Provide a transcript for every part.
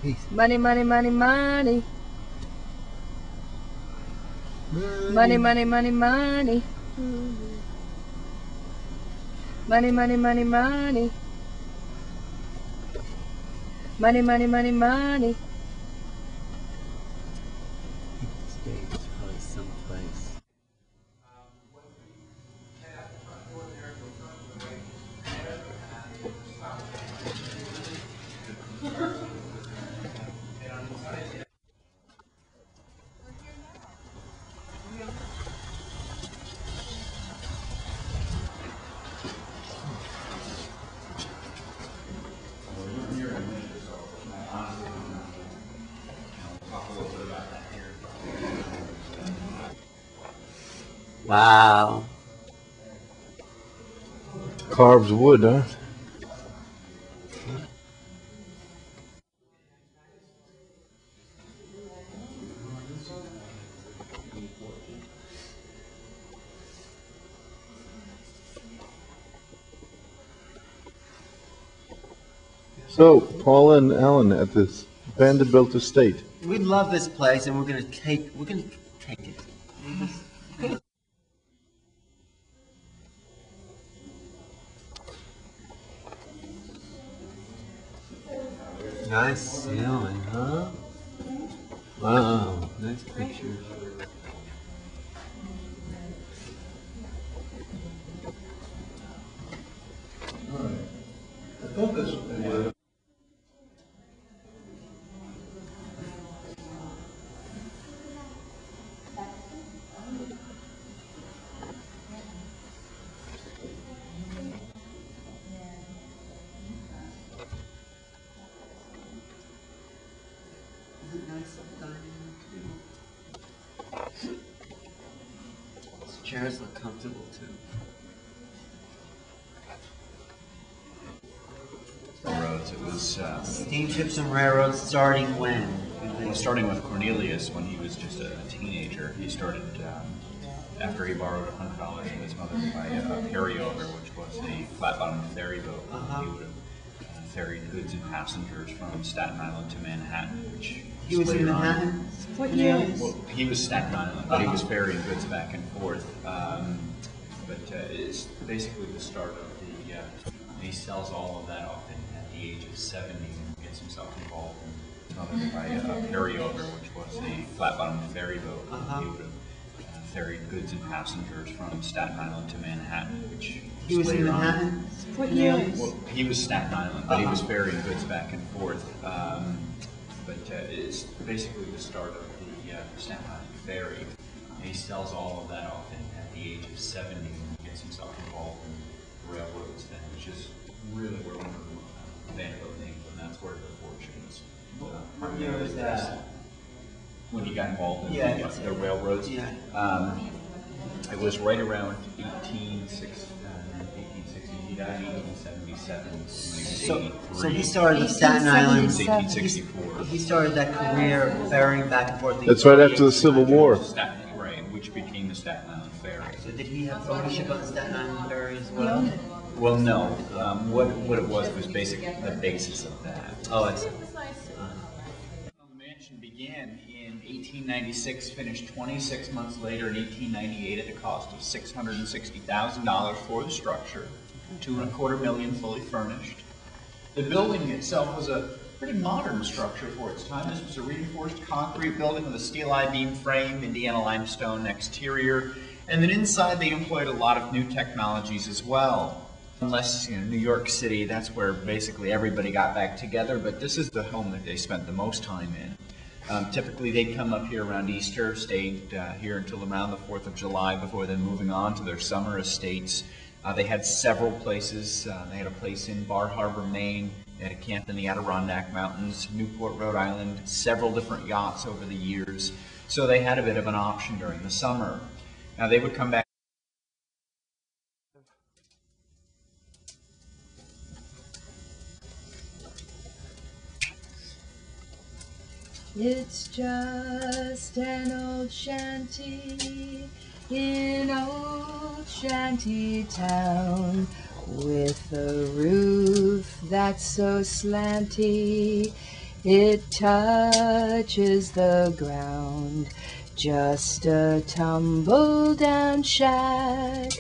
Money, money, money, money. Money, money, money, money. Money, money, money, money. Money, money, money, money. States, probably someplace. Wow. Carves wood, huh? So, Paula and Alan at this Vanderbilt estate. We love this place, and we're gonna take it. Nice ceiling, huh? Wow, nice picture. I thought this. These chairs look comfortable too. Railroads. It was Steamships and railroads starting when? starting with Cornelius when he was just a teenager. He started after he borrowed $100 from his mother to buy a carryover, which was a flat-bottomed ferry boat. He would have ferried goods and passengers from Staten Island to Manhattan, which He was in Manhattan? What years? Well, he was Staten Island, but he was ferrying goods back and forth. But it's basically the start of the. He sells all of that off at the age of 70 and gets himself involved in by a carryover, which was a flat-bottomed ferry boat. He would have ferried goods and passengers from Staten Island to Manhattan, which He was in Manhattan? What years? well, he was Staten Island, but he was ferrying goods back and forth. But it's basically the start of the Staten Island ferry. And he sells all of that off at the age of 70 and gets himself involved in railroads then, which is really where one of the Vanderbilt names, and that's where the fortunes. What year was that? When he got involved in the railroads. Yeah. It was right around 1860. He died in 1877. So he started the Staten Island. 1864. He started that career ferrying back and forth. That's right after the Civil War. Right, which became the Staten Island Ferry. So did he have ownership of the Staten Island ferry as well? Well, no. What it was basically the basis of that. Oh, I see. The mansion began in 1896, finished 26 months later in 1898 at the cost of $660,000 for the structure, $2.25 million fully furnished. The building itself was a pretty modern structure for its time. This was a reinforced concrete building with a steel I-beam frame, Indiana limestone exterior, and then inside they employed a lot of new technologies as well. Unless, New York City, that's where basically everybody got back together, but this is the home that they spent the most time in. Typically they'd come up here around Easter, stayed here until around the 4th of July before then moving on to their summer estates. They had several places. They had a place in Bar Harbor, Maine. They had a camp in the Adirondack Mountains, Newport, Rhode Island, several different yachts over the years. So they had a bit of an option during the summer. Now they would come back. It's just an old shanty in old shanty town, with a roof that's so slanty It touches the ground, just a tumble-down shack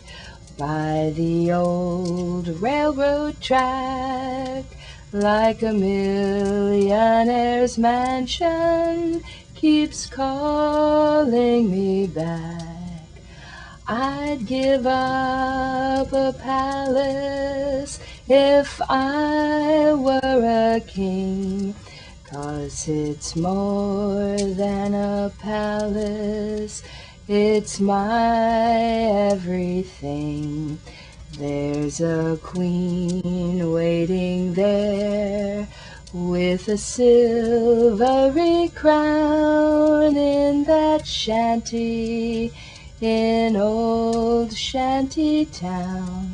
by the old railroad track. Like a millionaire's mansion keeps calling me back. I'd give up a palace if I were a king, 'cause it's more than a palace, it's my everything. There's a queen waiting there with a silvery crown in that shanty in old shanty town.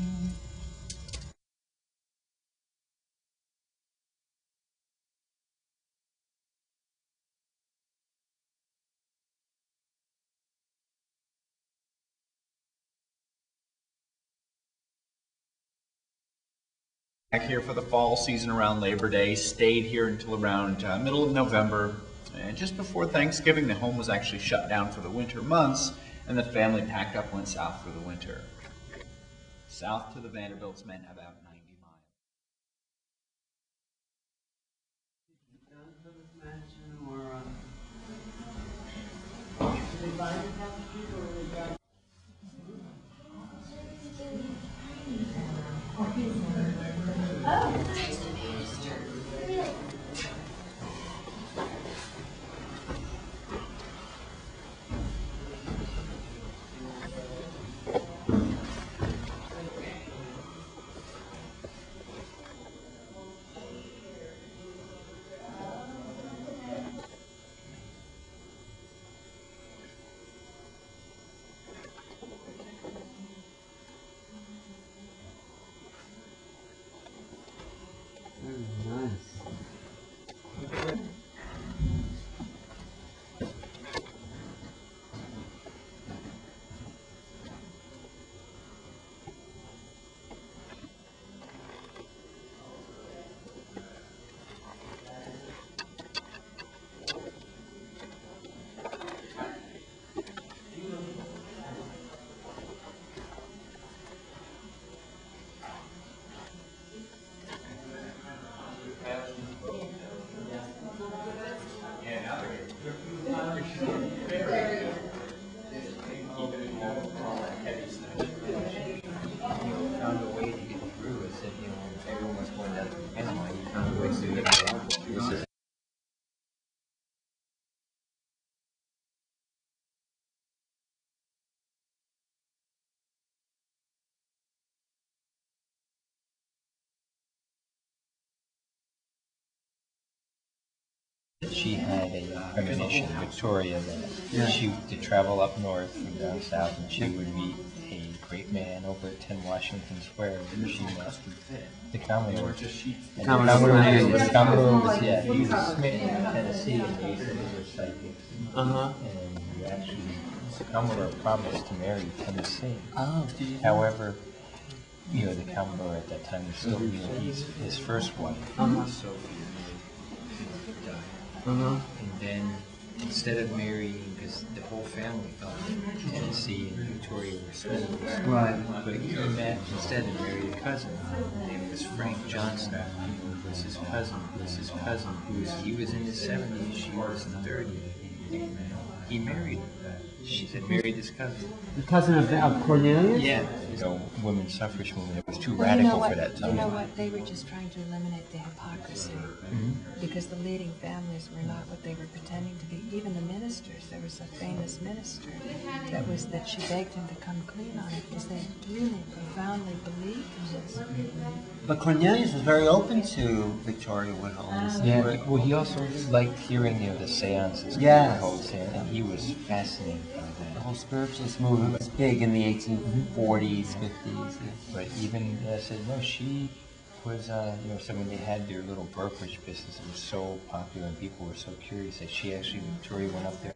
Back here for the fall season around Labor Day, stayed here until around middle of November. And just before Thanksgiving, the home was actually shut down for the winter months, and the family packed up, went south for the winter. South to the Vanderbilts meant about 90 miles. Found a way to get through. It said, everyone was going down to Panama. You found a way to get around. This is she had a premonition, Victoria, that she to travel up north from down south, and she would meet a great man over at 10 Washington Square, where she met the Commodore. And the Commodore was, he was smitten in Tennessee, and he said he was psychic. And actually, the Commodore promised to marry Tennessee. However, the Commodore at that time was still, his first wife, Sophie, died. And then instead of marrying, because the whole family thought that Tennessee and Victoria were siblings, but he met instead and married a cousin. His name was Frank Johnson. Who was his cousin. He was in his 70s, she was in the 30s. He married her. She had married his cousin. The cousin of Cornelius? Yeah. Women's suffrage movement. It was too radical for that time. You know what? They were just trying to eliminate the hypocrisy. Because the leading families were not what they were pretending to be. Even the ministers. There was a famous minister that she begged him to come clean on it because they really profoundly believed in this. But Cornelius was very open to Victoria Woodhull. Yeah, well, he also liked hearing the seances. Yes. And he was fascinated by The that. whole spiritualist movement was big in the 1840s, 50s. But even said, no, she was, so when they had their little brokerage business, it was so popular and people were so curious that Victoria went up there.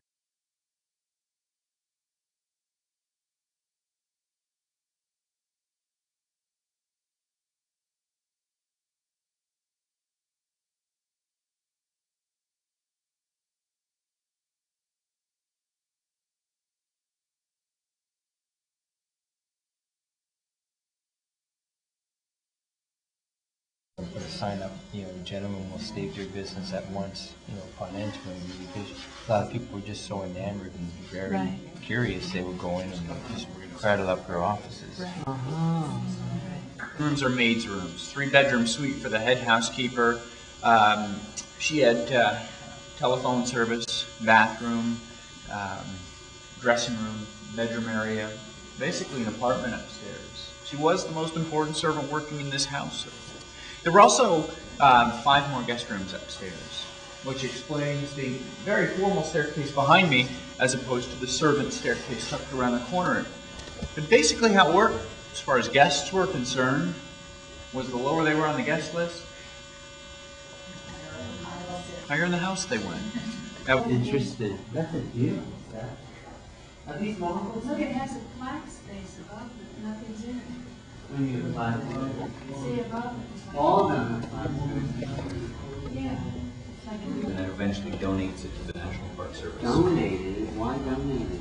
sign up, you know, gentlemen will state their business at once, you know, upon entering, because a lot of people were just so enamored and very curious, they would go in and just crowded up their offices. Rooms are maids' rooms. 3-bedroom suite for the head housekeeper. She had telephone service, bathroom, dressing room, bedroom area, basically an apartment upstairs. She was the most important servant working in this house. There were also 5 more guest rooms upstairs, which explains the very formal staircase behind me as opposed to the servant staircase tucked around the corner. But basically how it worked, as far as guests were concerned, was the lower they were on the guest list, higher in the house they went. Interesting. That's a beautiful set. Are these marbles? Look, it has a blank space above it. Nothing's in it. When you apply See above it? all of them. Yeah. It's like a And then eventually donates it to the National Park Service. Donated? Why donated?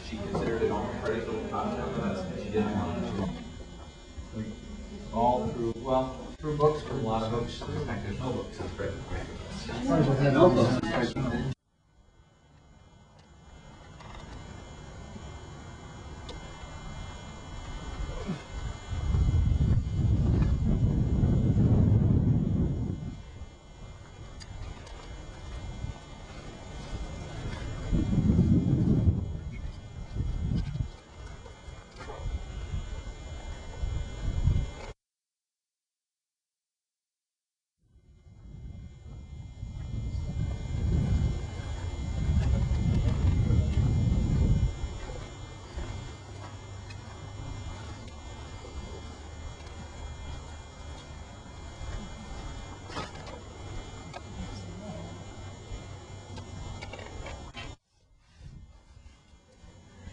She considered it only particularly content, but she didn't want to. All through, well, through books from a lot of books. In fact, there's no books on Fred. No books.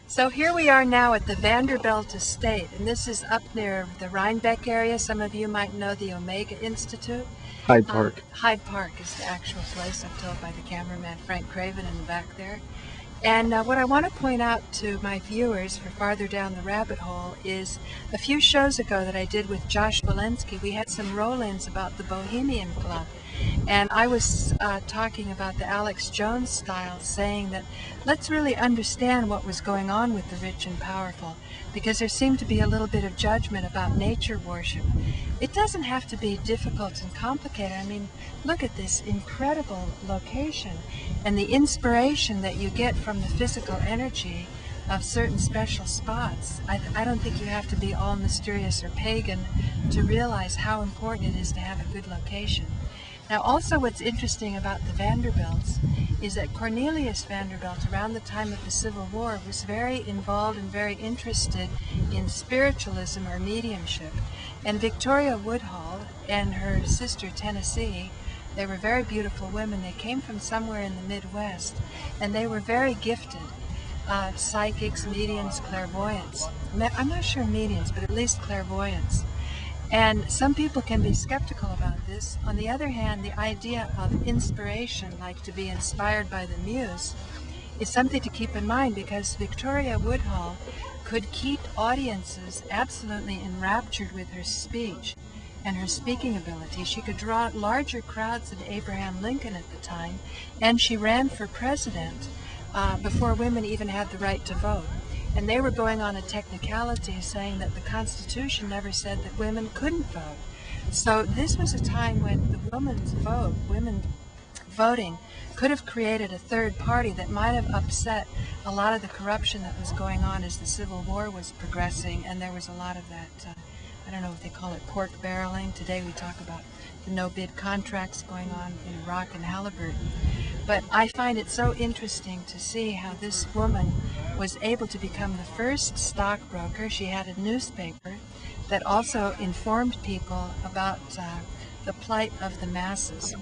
So here we are now at the Vanderbilt estate, and this is up near the Rhinebeck area. Some of you might know the Omega Institute. Hyde Park. Hyde Park is the actual place, I'm told by the cameraman Frank Craven in the back there. And what I want to point out to my viewers for Farther Down the Rabbit Hole is a few shows ago that I did with Josh Walensky, we had some roll-ins about the Bohemian Club. And I was talking about the Alex Jones style, saying that let's really understand what was going on with the rich and powerful, because there seemed to be a little bit of judgment about nature worship. It doesn't have to be difficult and complicated. I mean, look at this incredible location and the inspiration that you get from the physical energy of certain special spots. I don't think you have to be all mysterious or pagan to realize how important it is to have a good location. Now also what's interesting about the Vanderbilts is that Cornelius Vanderbilt, around the time of the Civil War, was very involved and very interested in spiritualism or mediumship. And Victoria Woodhall and her sister Tennessee, they were very beautiful women. They came from somewhere in the Midwest, and they were very gifted. Psychics, mediums, clairvoyants. I'm not sure mediums, but at least clairvoyants. And some people can be skeptical about this. On the other hand, the idea of inspiration, like to be inspired by the muse, is something to keep in mind, because Victoria Woodhall could keep audiences absolutely enraptured with her speech and her speaking ability. She could draw larger crowds than Abraham Lincoln at the time, and she ran for president before women even had the right to vote. And they were going on a technicality saying that the Constitution never said that women couldn't vote. So this was a time when the women's vote, women voting, could have created a third party that might have upset a lot of the corruption that was going on as the Civil War was progressing, and there was a lot of that, I don't know if they call it pork barreling. Today we talk about the no-bid contracts going on in Iraq and Halliburton. But I find it so interesting to see how this woman was able to become the first stockbroker. She had a newspaper that also informed people about the plight of the masses.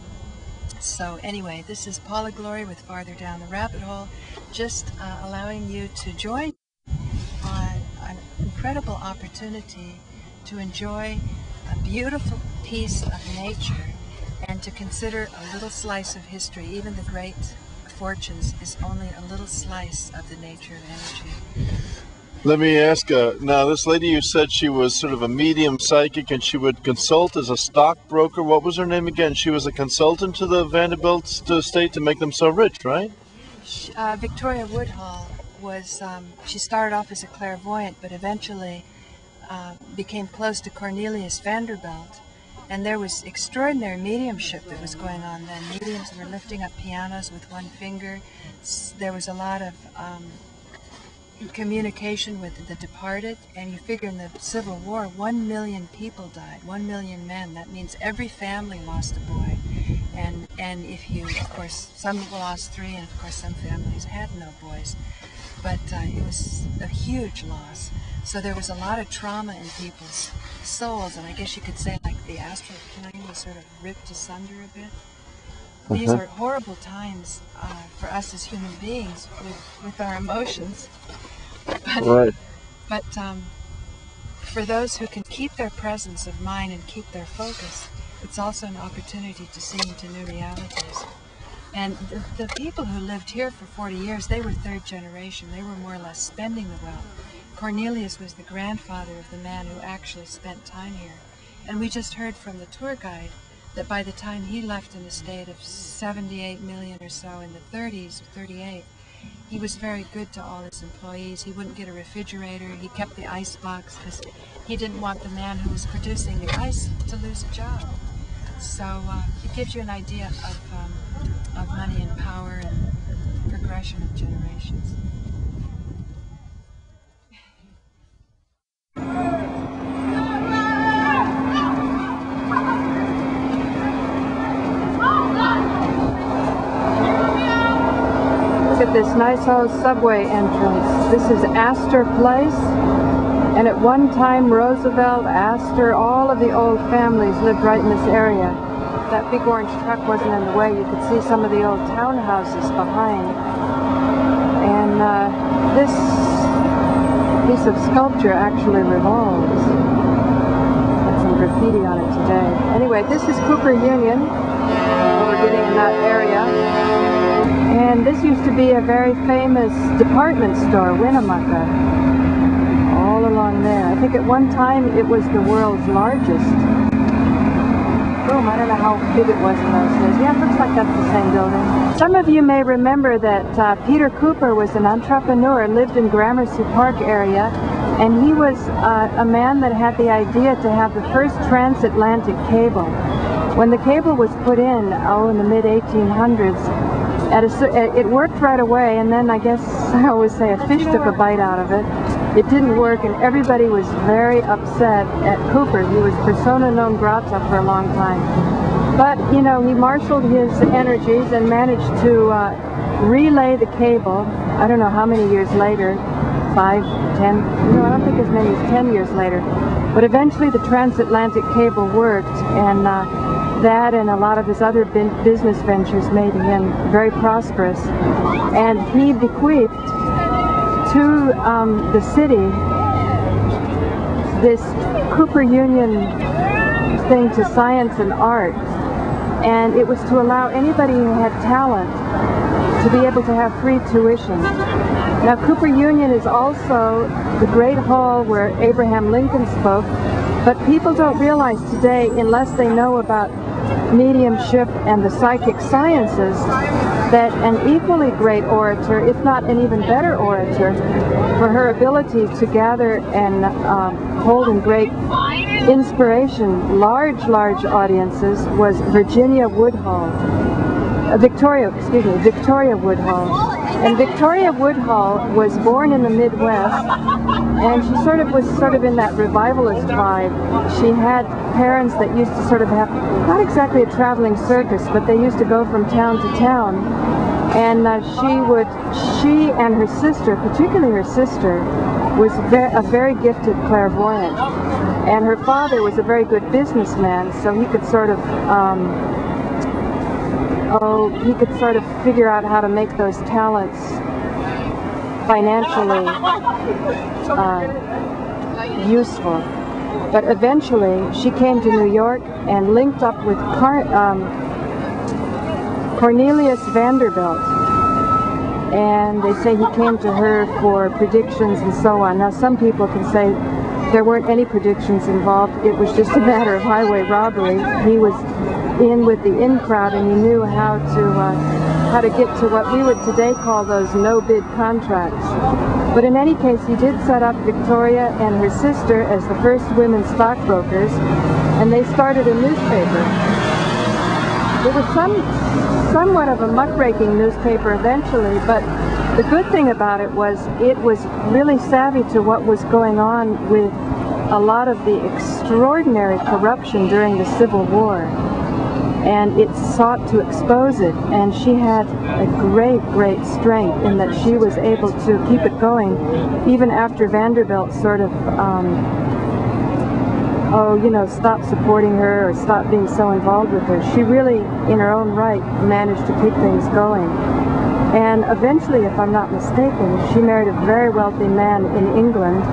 So anyway, this is Paula Glory with Farther Down the Rabbit Hole, just allowing you to join an incredible opportunity to enjoy a beautiful piece of nature and to consider a little slice of history. Even the great fortunes is only a little slice of the nature of energy. Let me ask, now this lady, you said she was sort of a medium psychic and she would consult as a stockbroker. What was her name again? She was a consultant to the Vanderbilts to estate to make them so rich, right? Victoria Woodhall was, she started off as a clairvoyant, but eventually became close to Cornelius Vanderbilt. And there was extraordinary mediumship that was going on then. Mediums were lifting up pianos with one finger. There was a lot of communication with the departed, and you figure in the Civil War 1 million people died, 1 million men. That means every family lost a boy, and if you, of course, some lost 3, and of course some families had no boys, but it was a huge loss. So there was a lot of trauma in people's souls, and I guess you could say like the astral plane was sort of ripped asunder a bit. These are horrible times for us as human beings with our emotions. But for those who can keep their presence of mind and keep their focus, it's also an opportunity to see into new realities. And the people who lived here for 40 years, they were third generation. They were more or less spending the wealth. Cornelius was the grandfather of the man who actually spent time here. And we just heard from the tour guide that by the time he left an estate of 78 million or so in the 30s, or 38, he was very good to all his employees. He wouldn't get a refrigerator. He kept the ice box because he didn't want the man who was producing the ice to lose a job. So it gives you an idea of money and power and progression of generations. Look at this nice old subway entrance. This is Astor Place, and at one time Roosevelt, Astor, all of the old families lived right in this area. That big orange truck wasn't in the way. You could see some of the old townhouses behind. And this piece of sculpture actually revolves. Got some graffiti on it today. Anyway, this is Cooper Union. We're getting in that area. And this used to be a very famous department store, Winnemucca, all along there. I think at one time it was the world's largest. Boom, I don't know how big it was in those days. Yeah, it looks like that's the same building. Some of you may remember that Peter Cooper was an entrepreneur, lived in Gramercy Park area, and he was a man that had the idea to have the first transatlantic cable. When the cable was put in, in the mid-1800s, it worked right away, and then I guess I always say a fish took a bite out of it. It didn't work, and everybody was very upset at Cooper. He was persona non grata for a long time. But, you know, he marshaled his energies and managed to relay the cable. I don't know how many years later, 5, 10, no, I don't think as many as 10 years later. But eventually the transatlantic cable worked, and that and a lot of his other business ventures made him very prosperous. And he bequeathed to the city this Cooper Union thing to science and art. And it was to allow anybody who had talent to be able to have free tuition. Now, Cooper Union is also the great hall where Abraham Lincoln spoke, but people don't realize today, unless they know about mediumship and the psychic sciences, that an equally great orator, if not an even better orator, for her ability to gather and hold in great inspiration large audiences, was Victoria Woodhull. And Victoria Woodhall was born in the Midwest, and she was sort of in that revivalist vibe. She had parents that used to sort of have, not exactly a traveling circus, but they used to go from town to town. And she and her sister, particularly her sister, was a very gifted clairvoyant. And her father was a very good businessman, so he could sort of figure out how to make those talents financially useful. But eventually she came to New York and linked up with Cornelius Vanderbilt. and they say he came to her for predictions and so on. Now some people can say there weren't any predictions involved, it was just a matter of highway robbery. He was in with the in crowd and he knew how to get to what we would today call those no-bid contracts. But in any case, he did set up Victoria and her sister as the first women stockbrokers, and they started a newspaper. It was somewhat of a muckraking newspaper eventually, but the good thing about it was really savvy to what was going on with a lot of the extraordinary corruption during the Civil War. And it sought to expose it, and she had a great strength in that she was able to keep it going even after Vanderbilt sort of stopped supporting her or stopped being so involved with her. She really, in her own right, managed to keep things going. And eventually, if I'm not mistaken, she married a very wealthy man in England,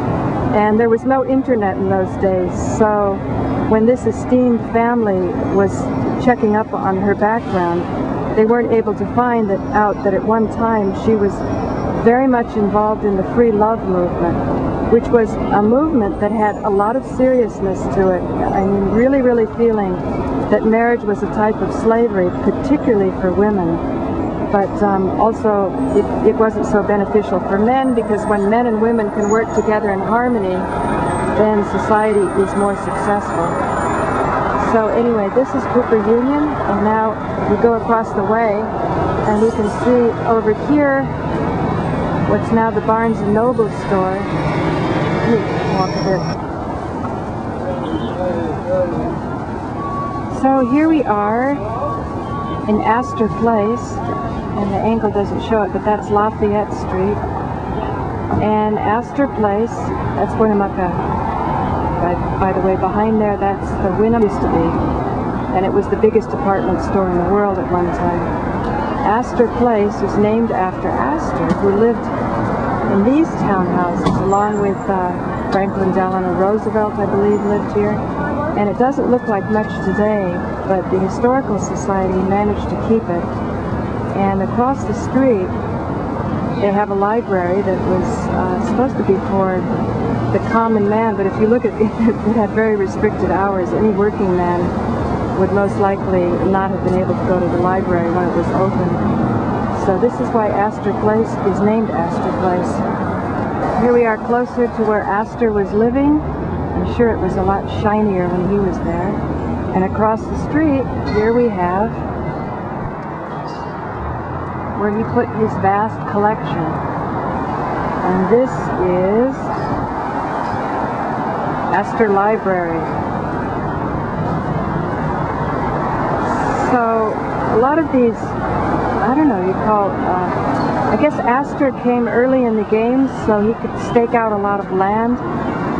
and there was no internet in those days, so when this esteemed family was checking up on her background, they weren't able to find out that at one time she was very much involved in the free love movement, which was a movement that had a lot of seriousness to it. I mean, really feeling that marriage was a type of slavery, particularly for women. But also it wasn't so beneficial for men, because when men and women can work together in harmony, then society is more successful. So anyway, this is Cooper Union, and now we go across the way and we can see over here what's now the Barnes & Noble store. Let me walk a bit. So here we are in Astor Place, and the angle doesn't show it, but that's Lafayette Street. And Astor Place, that's Winnemucca. By the way, behind there, that's the Wynnum used to be, and it was the biggest department store in the world at one time. Astor Place was named after Astor, who lived in these townhouses, along with Franklin Delano Roosevelt, I believe, lived here. And it doesn't look like much today, but the Historical Society managed to keep it. And across the street, they have a library that was supposed to be for the common man, but if you look at it, it had very restricted hours. Any working man would most likely not have been able to go to the library when it was open. So this is why Astor Place is named Astor Place. Here we are closer to where Astor was living. I'm sure it was a lot shinier when he was there. And across the street, here we have where he put his vast collection. And this is Astor Library. So a lot of these, I don't know, you call, I guess Astor came early in the game so he could stake out a lot of land.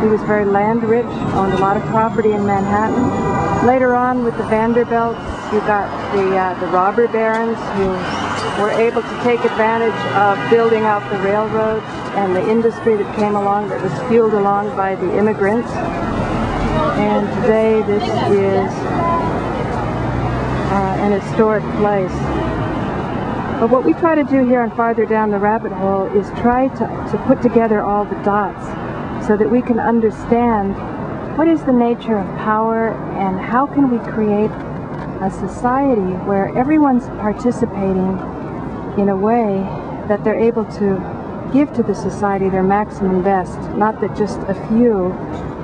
He was very land rich, owned a lot of property in Manhattan. Later on with the Vanderbilts, you got the robber barons who were able to take advantage of building out the railroads and the industry that came along, that was fueled along by the immigrants. And today this is an historic place. But what we try to do here on Farther Down the Rabbit Hole is try to put together all the dots so that we can understand what is the nature of power and how can we create a society where everyone's participating in a way that they're able to give to the society their maximum best, not that just a few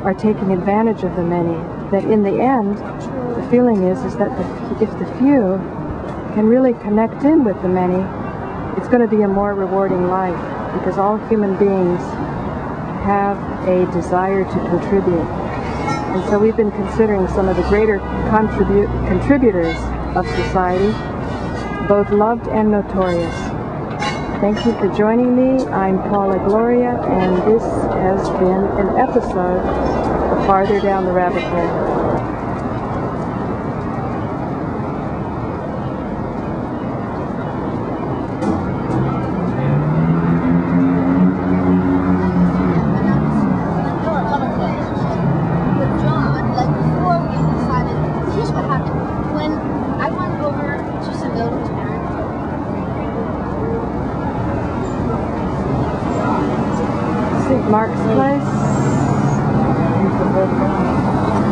are taking advantage of the many. That in the end, the feeling is that if the few can really connect in with the many, it's going to be a more rewarding life, because all human beings have a desire to contribute. And so we've been considering some of the greater contributors of society, both loved and notorious. Thank you for joining me. I'm Paula Gloria, and this has been an episode of Farther Down the Rabbit Hole. Mark's Place.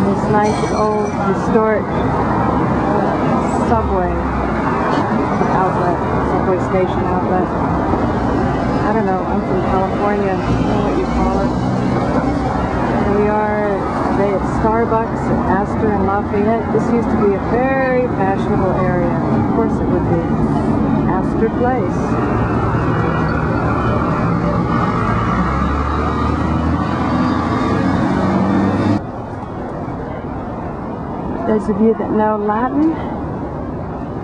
This nice old historic subway outlet, subway station outlet. I don't know, I'm from California, I don't know what you call it. Here we are today at Starbucks at Astor and Lafayette. This used to be a very fashionable area. Of course it would be. Astor Place. Those of you that know Latin,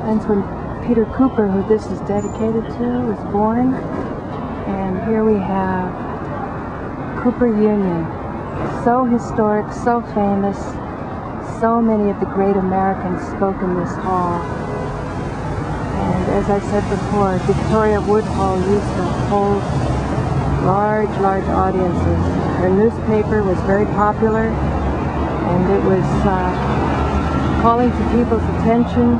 that's when Peter Cooper, who this is dedicated to, was born. And here we have Cooper Union. So historic, so famous. So many of the great Americans spoke in this hall. And as I said before, Victoria Woodhall used to hold large audiences. Her newspaper was very popular, and it was calling to people's attention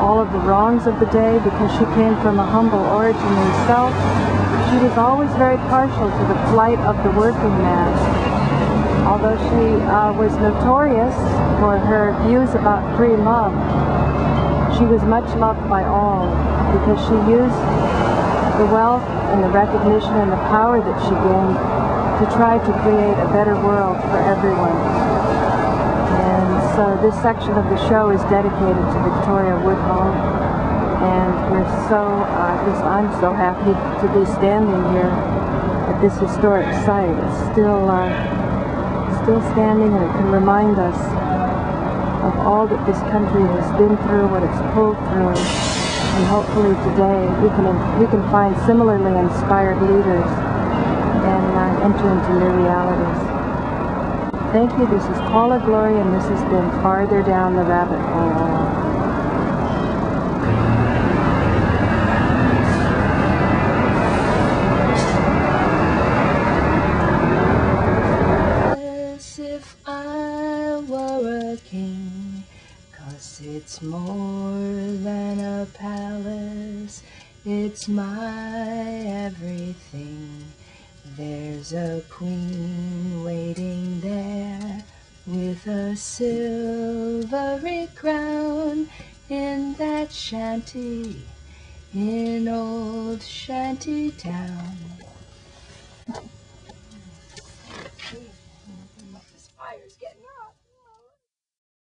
all of the wrongs of the day, because she came from a humble origin herself. She was always very partial to the plight of the working man. Although she was notorious for her views about free love, she was much loved by all, because she used the wealth and the recognition and the power that she gained to try to create a better world for everyone. And so this section of the show is dedicated to Victoria Woodhall, and we're so, at least I'm so happy to be standing here at this historic site. It's still standing, and it can remind us of all that this country has been through, what it's pulled through, and hopefully today we can find similarly inspired leaders and enter into new realities. Thank you. This is Paula Gloria, and this has been Farther Down the Rabbit Hole. If I were a king, 'cause it's more than a palace, it's my everything. There's a queen waiting there with a silvery crown in that shanty in old shanty town.